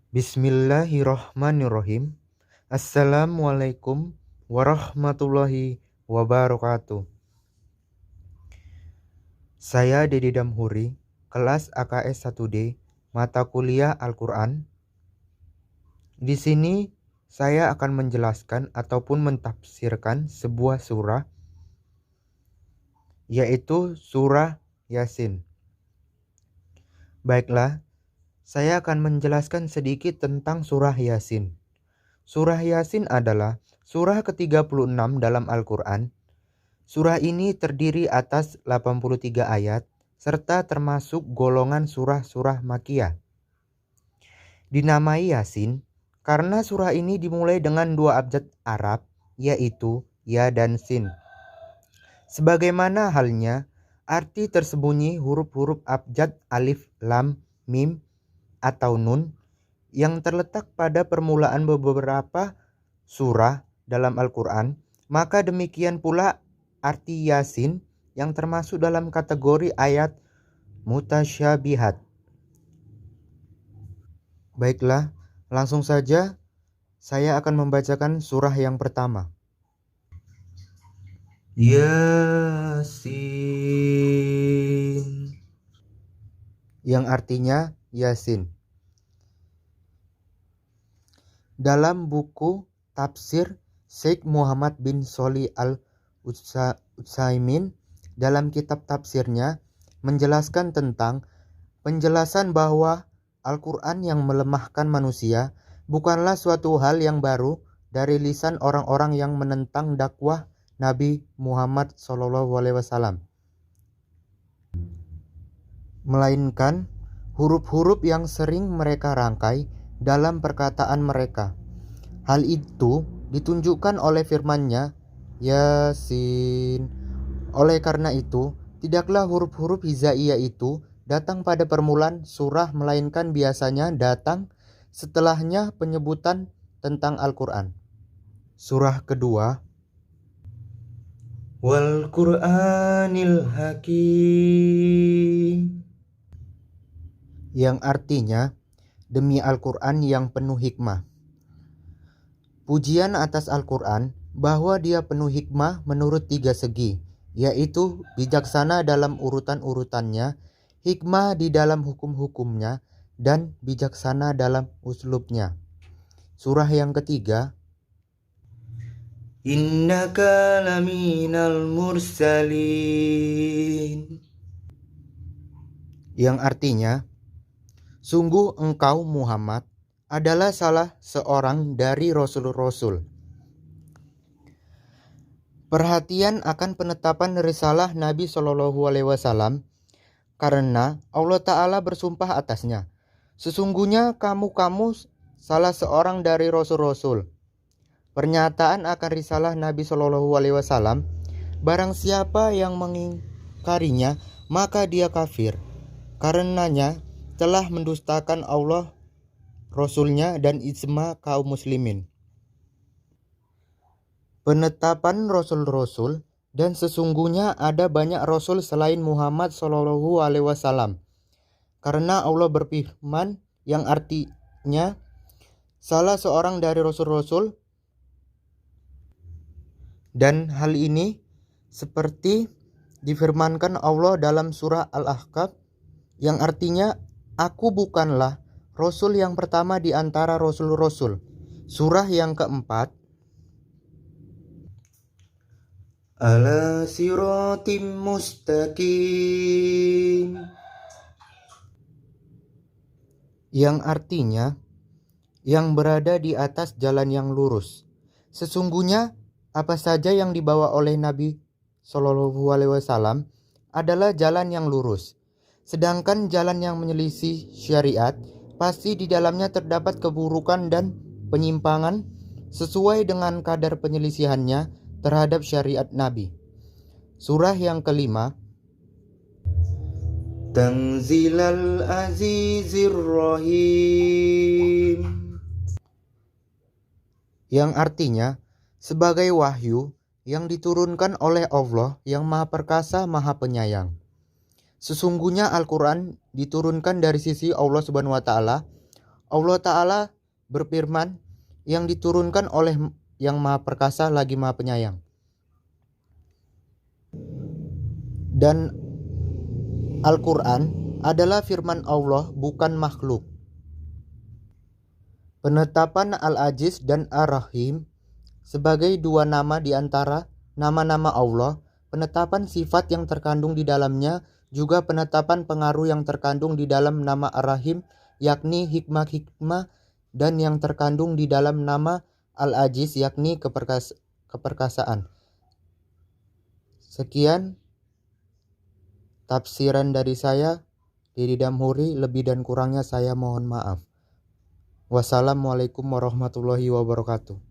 Bismillahirrahmanirrahim. Assalamualaikum warahmatullahi wabarakatuh. Saya Dedi Damhuri, kelas AKS 1D, mata kuliah Al-Quran. Di sini saya akan menjelaskan ataupun mentafsirkan sebuah surah, yaitu surah Yasin. Baiklah, saya akan menjelaskan sedikit tentang surah Yasin. Surah Yasin adalah surah ke-36 dalam Al-Quran. Surah ini terdiri atas 83 ayat, serta termasuk golongan surah-surah Makkiyah. Dinamai Yasin karena surah ini dimulai dengan dua abjad Arab, yaitu Ya dan Sin. Sebagaimana halnya arti tersembunyi huruf-huruf abjad Alif, Lam, Mim, atau Nun yang terletak pada permulaan beberapa surah dalam Al-Quran, maka demikian pula arti Yasin yang termasuk dalam kategori ayat mutasyabihat. Baiklah, langsung saja saya akan membacakan surah yang pertama. Yasin, yang artinya Yasin. Dalam buku tafsir Syekh Muhammad bin Shalih Al-Utsaimin dalam kitab tafsirnya menjelaskan tentang penjelasan bahwa Al-Quran yang melemahkan manusia bukanlah suatu hal yang baru dari lisan orang-orang yang menentang dakwah Nabi Muhammad SAW, melainkan huruf-huruf yang sering mereka rangkai dalam perkataan mereka. Hal itu ditunjukkan oleh firman-Nya, Yasin. Oleh karena itu, tidaklah huruf-huruf hijaiyah itu datang pada permulaan surah, melainkan biasanya datang setelahnya penyebutan tentang Al-Quran. Surah kedua, Wal Qur'anil Hakim, yang artinya demi Al-Quran yang penuh hikmah. Pujian atas Al-Quran bahwa dia penuh hikmah menurut tiga segi, yaitu bijaksana dalam urutan-urutannya, hikmah di dalam hukum-hukumnya, dan bijaksana dalam uslubnya. Surah yang ketiga, Innaka laminal mursalin, yang artinya sungguh engkau Muhammad adalah salah seorang dari Rasul-Rasul. Perhatian akan penetapan risalah Nabi SAW karena Allah Ta'ala bersumpah atasnya. Sesungguhnya kamu salah seorang dari Rasul-Rasul. Pernyataan akan risalah Nabi SAW, barang siapa yang mengingkarinya maka dia kafir, karenanya telah mendustakan Allah, Rasulnya, dan ijma kaum muslimin. Penetapan Rasul-Rasul, dan sesungguhnya ada banyak Rasul selain Muhammad SAW, karena Allah berfirman yang artinya salah seorang dari Rasul-Rasul, dan hal ini seperti difirmankan Allah dalam surah Al-Ahqaf yang artinya aku bukanlah Rasul yang pertama di antara Rasul-Rasul. Surah yang keempat, Ala siratim mustaqim, yang artinya yang berada di atas jalan yang lurus. Sesungguhnya apa saja yang dibawa oleh Nabi SAW adalah jalan yang lurus. Sedangkan jalan yang menyelisih syariat pasti di dalamnya terdapat keburukan dan penyimpangan sesuai dengan kadar penyelisihannya terhadap syariat Nabi. Surah yang kelima, Tanzilal Azizir Rahim, yang artinya sebagai wahyu yang diturunkan oleh Allah yang Maha Perkasa, Maha Penyayang. Sesungguhnya Al-Quran diturunkan dari sisi Allah Subhanahu wa Ta'ala. Allah Ta'ala berfirman, yang diturunkan oleh Yang Maha Perkasa lagi Maha Penyayang. Dan Al-Quran adalah firman Allah, bukan makhluk. Penetapan Al-Aziz dan Ar-Rahim sebagai dua nama di antara nama-nama Allah, penetapan sifat yang terkandung di dalamnya, juga penetapan pengaruh yang terkandung di dalam nama Ar-Rahim, yakni hikmah-hikmah, dan yang terkandung di dalam nama Al-Aziz, yakni keperkasaan. Sekian tafsiran dari saya, Didi Damhuri. Lebih dan kurangnya saya mohon maaf. Wassalamualaikum warahmatullahi wabarakatuh.